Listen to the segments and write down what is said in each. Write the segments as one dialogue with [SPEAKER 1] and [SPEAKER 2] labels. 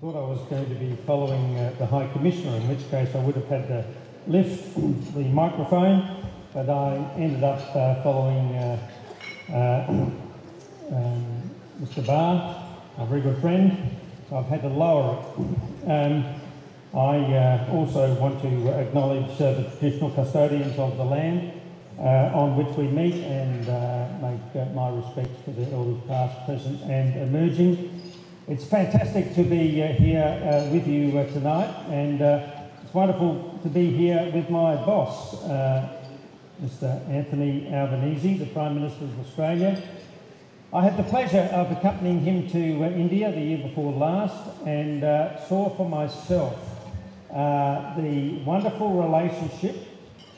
[SPEAKER 1] thought I was going to be following the High Commissioner, in which case I would have had to lift the microphone, but I ended up following Mr. Barr, a very good friend, so I've had to lower it. I also want to acknowledge the traditional custodians of the land on which we meet and make my respects to the elders past, present and emerging. It's fantastic to be here with you tonight, and it's wonderful to be here with my boss, Mr. Anthony Albanese, the Prime Minister of Australia. I had the pleasure of accompanying him to India the year before last and saw for myself the wonderful relationship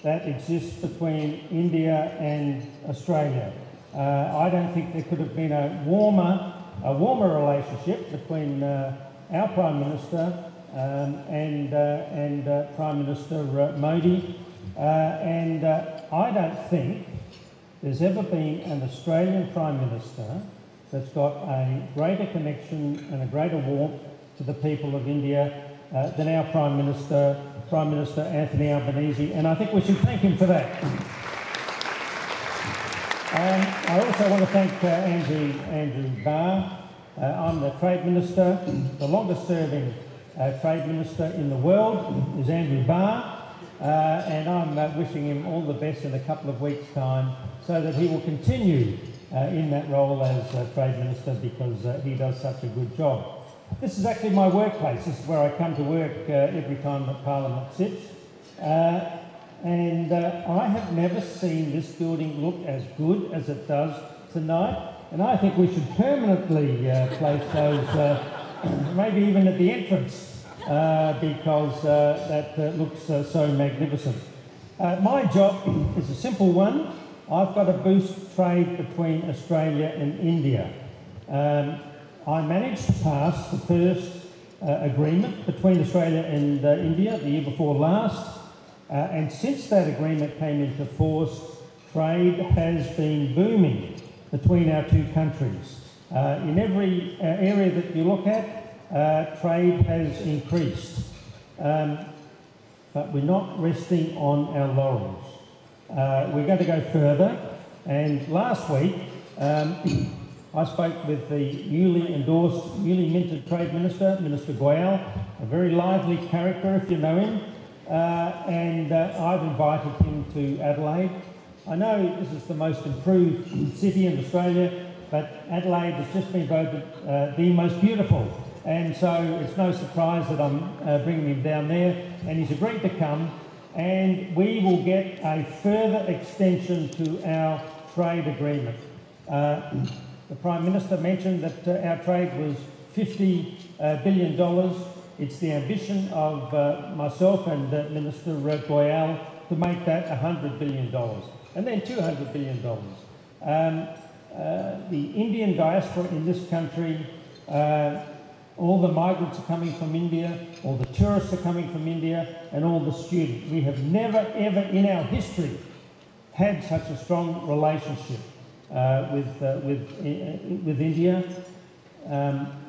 [SPEAKER 1] that exists between India and Australia. I don't think there could have been a warmer relationship between our Prime Minister and Prime Minister Modi, and I don't think there's ever been an Australian Prime Minister that's got a greater connection and a greater warmth to the people of India than our Prime Minister Anthony Albanese, and I think we should thank him for that. I also want to thank Andrew Barr. I'm the Trade Minister. The longest serving Trade Minister in the world is Andrew Barr, and I'm wishing him all the best in a couple of weeks' time so that he will continue in that role as Trade Minister, because he does such a good job. This is actually my workplace. This is where I come to work every time that Parliament sits. And I have never seen this building look as good as it does tonight. And I think we should permanently place those, maybe even at the entrance, because that looks so magnificent. My job is a simple one. I've got to boost trade between Australia and India. I managed to pass the first agreement between Australia and India the year before last, and since that agreement came into force, trade has been booming between our two countries. In every area that you look at, trade has increased, but we're not resting on our laurels. We're going to go further, and last week I spoke with the newly endorsed, newly minted Trade Minister, Minister Goyal, a very lively character if you know him, and I've invited him to Adelaide. I know this is the most improved city in Australia, but Adelaide has just been voted the most beautiful, and so it's no surprise that I'm bringing him down there, and he's agreed to come, and we will get a further extension to our trade agreement. The Prime Minister mentioned that our trade was $50 billion. It's the ambition of myself and Minister Goyal to make that $100 billion, and then $200 billion. The Indian diaspora in this country, all the migrants are coming from India, all the tourists are coming from India, and all the students. We have never, ever in our history had such a strong relationship with India,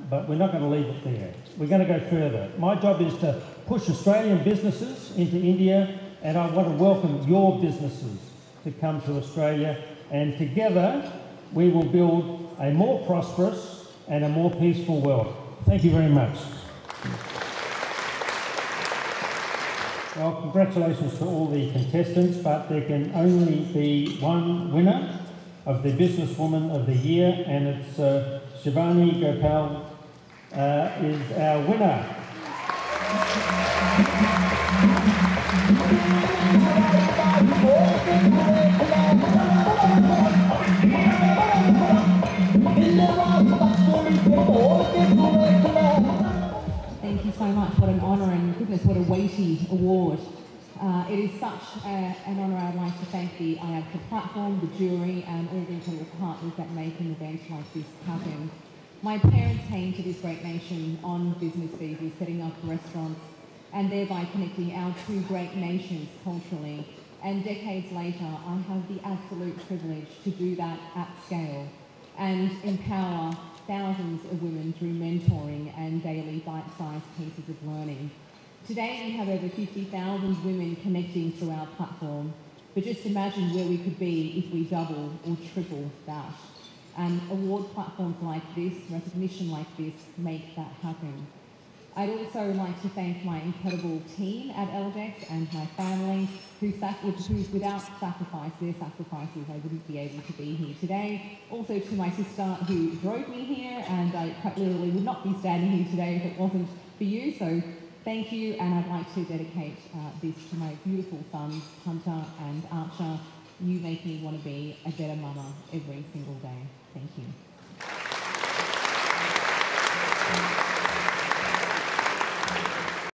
[SPEAKER 1] but we're not going to leave it there. We're going to go further. My job is to push Australian businesses into India, and I want to welcome your businesses to come to Australia, and together we will build a more prosperous and a more peaceful world. Thank you very much. Well, congratulations to all the contestants, but there can only be one winner of the Businesswoman of the Year, and it's Shivani Gopal is our winner.
[SPEAKER 2] Thank you so much. What an honour, and goodness, what a weighty award. It is such an honour. I'd like to thank the IABCA platform, the jury, and all the incredible partners that make an event like this happen. My parents came to this great nation on business visas, setting up restaurants, and thereby connecting our two great nations culturally. And decades later, I have the absolute privilege to do that at scale and empower thousands of women through mentoring and daily bite-sized pieces of learning. Today we have over 50,000 women connecting through our platform, but just imagine where we could be if we double or triple that. And award platforms like this, recognition like this, make that happen. I'd also like to thank my incredible team at Elladex and my family, who without their sacrifices, I wouldn't be able to be here today. Also to my sister who drove me here, and I quite literally would not be standing here today if it wasn't for you. So thank you, and I'd like to dedicate this to my beautiful sons, Hunter and Archer. You make me want to be a better mama every single day. Thank you.